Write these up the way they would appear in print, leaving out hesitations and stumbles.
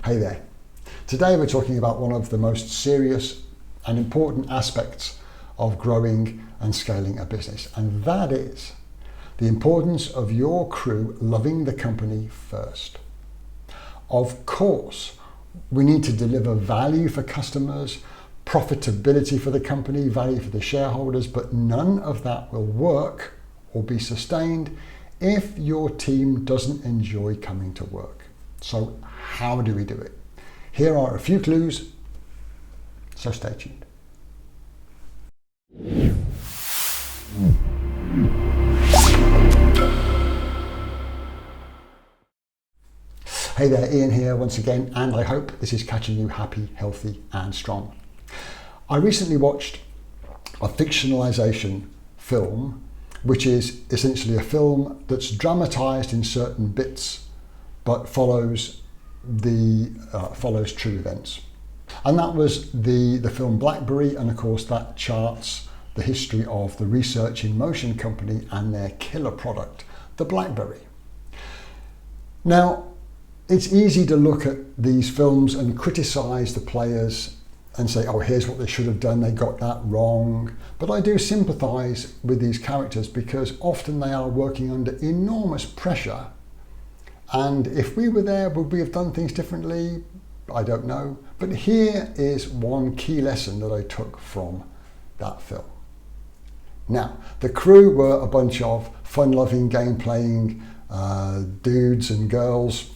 Hey there. Today we're talking about one of the most serious and important aspects of growing and scaling a business, and that is the importance of your crew loving the company first. Of course, we need to deliver value for customers, profitability for the company, value for the shareholders, but none of that will work or be sustained if your team doesn't enjoy coming to work. So how do we do it? Here are a few clues, so stay tuned. Hey there, Ian here once again, and I hope this is catching you happy, healthy and strong. I recently watched a fictionalization film, which is essentially a film that's dramatized in certain bits but follows true events. And that was the film BlackBerry, and of course that charts the history of the Research in Motion company and their killer product, the BlackBerry. Now, it's easy to look at these films and criticize the players and say, oh, here's what they should have done, they got that wrong. But I do sympathize with these characters because often they are working under enormous pressure. And if we were there, would we have done things differently? I don't know. But here is one key lesson that I took from that film. Now, the crew were a bunch of fun-loving, game-playing dudes and girls.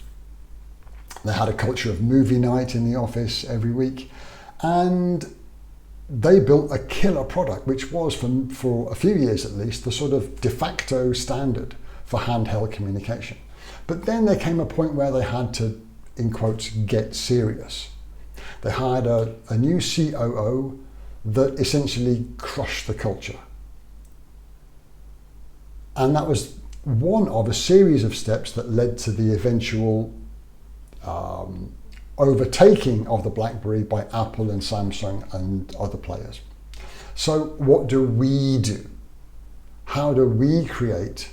They had a culture of movie night in the office every week. And they built a killer product, which was, for a few years at least, the sort of de facto standard for handheld communication. But then there came a point where they had to, in quotes, get serious. They hired a new COO that essentially crushed the culture. And that was one of a series of steps that led to the eventual overtaking of the BlackBerry by Apple and Samsung and other players. So what do we do? How do we create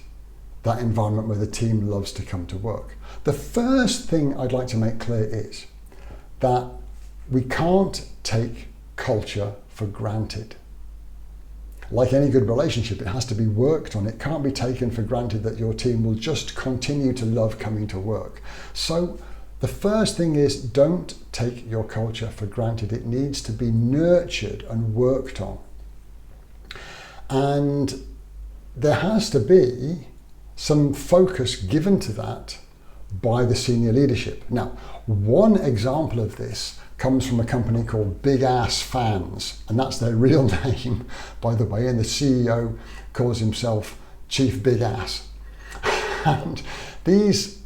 that environment where the team loves to come to work? The first thing I'd like to make clear is that we can't take culture for granted. Like any good relationship, it has to be worked on. It can't be taken for granted that your team will just continue to love coming to work. So the first thing is, don't take your culture for granted. It needs to be nurtured and worked on. And there has to be some focus given to that by the senior leadership. Now, one example of this comes from a company called Big Ass Fans, and that's their real name, by the way, and the CEO calls himself Chief Big Ass. And this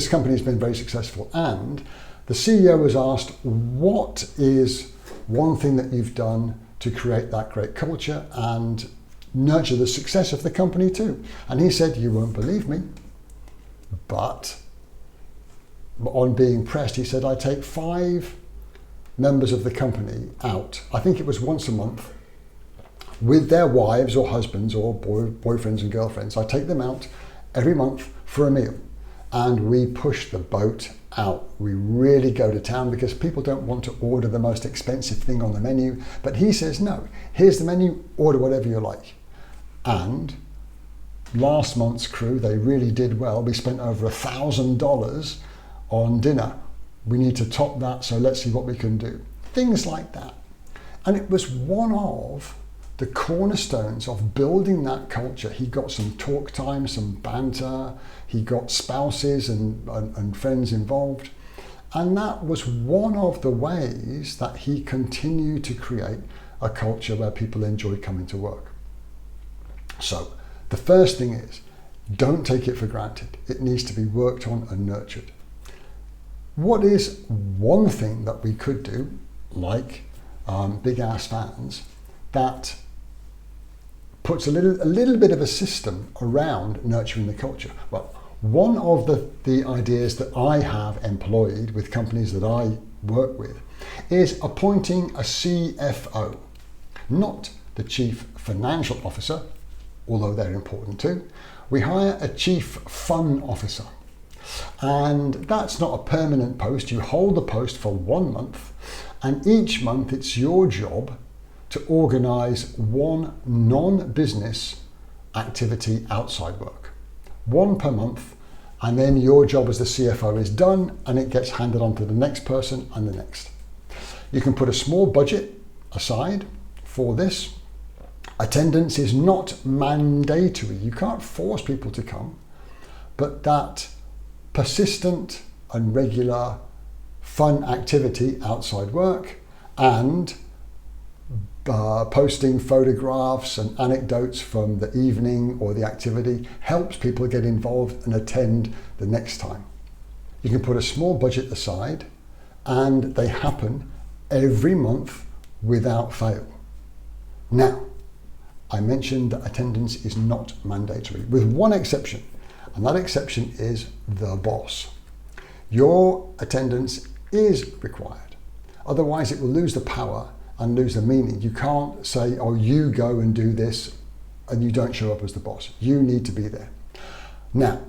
company has been very successful, and the CEO was asked, what is one thing that you've done to create that great culture and nurture the success of the company too? And he said, you won't believe me, but on being pressed, he said, I take 5 members of the company out, I think it was once a month, with their wives or husbands or boyfriends and girlfriends. I take them out every month for a meal, and we push the boat out. We really go to town because people don't want to order the most expensive thing on the menu. But he says, no, here's the menu, order whatever you like. And last month's crew, they really did well. We spent over $1,000 on dinner. We need to top that, so let's see what we can do. Things like that. And it was one of the cornerstones of building that culture. He got some talk time, some banter, he got spouses and friends involved. And that was one of the ways that he continued to create a culture where people enjoy coming to work. So the first thing is, don't take it for granted. It needs to be worked on and nurtured. What is one thing that we could do, like Big Ass Fans, that puts a little bit of a system around nurturing the culture? Well, one of the ideas that I have employed with companies that I work with is appointing a CFO, not the Chief Financial Officer, although they're important too. We hire a Chief Fun Officer. And that's not a permanent post. You hold the post for 1 month, and each month it's your job to organise one non-business activity outside work. One per month, and then your job as the CFO is done and it gets handed on to the next person and the next. You can put a small budget aside for this. Attendance is not mandatory. You can't force people to come, but that persistent and regular fun activity outside work and posting photographs and anecdotes from the evening or the activity helps people get involved and attend the next time. You can put a small budget aside and they happen every month without fail. Now, I mentioned that attendance is not mandatory, with one exception, and that exception is the boss. Your attendance is required. Otherwise, it will lose the power and lose the meaning. You can't say, oh, you go and do this, and you don't show up as the boss. You need to be there. Now,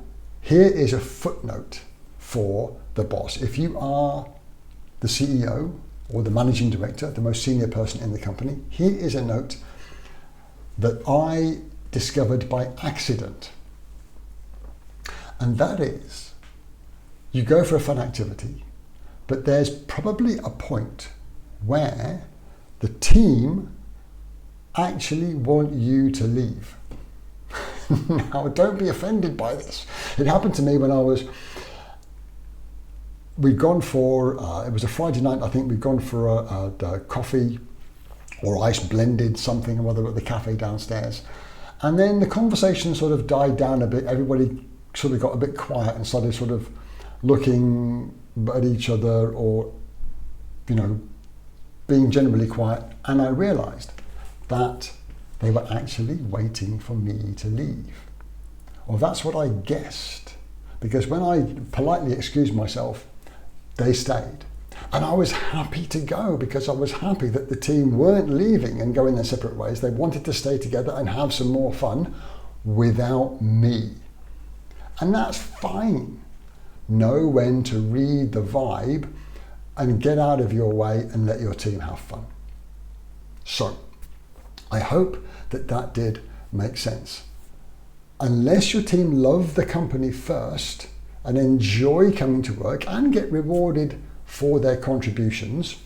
here is a footnote for the boss. If you are the CEO or the managing director, the most senior person in the company, here is a note that I discovered by accident. And that is, you go for a fun activity, but there's probably a point where the team actually want you to leave. Now, don't be offended by this. It happened to me when we'd gone for, it was a Friday night, I think we'd gone for a coffee or ice blended something or other at the cafe downstairs. And then the conversation sort of died down a bit. Everybody sort of got a bit quiet and started sort of looking at each other or, being generally quiet. And I realized that they were actually waiting for me to leave. Or that's what I guessed. Because when I politely excused myself, they stayed. And I was happy to go because I was happy that the team weren't leaving and going their separate ways. They wanted to stay together and have some more fun without me. And that's fine. Know when to read the vibe and get out of your way and let your team have fun. So, I hope that did make sense. Unless your team love the company first and enjoy coming to work and get rewarded for their contributions,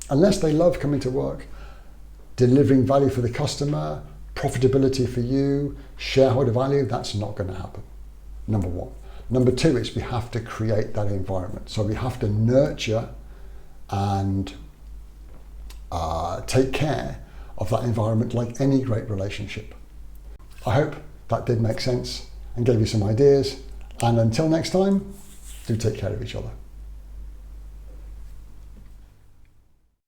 unless they love coming to work, delivering value for the customer, profitability for you, shareholder value, that's not going to happen. Number one. Number two is we have to create that environment. So we have to nurture and take care of that environment like any great relationship. I hope that did make sense and gave you some ideas. And until next time, do take care of each other.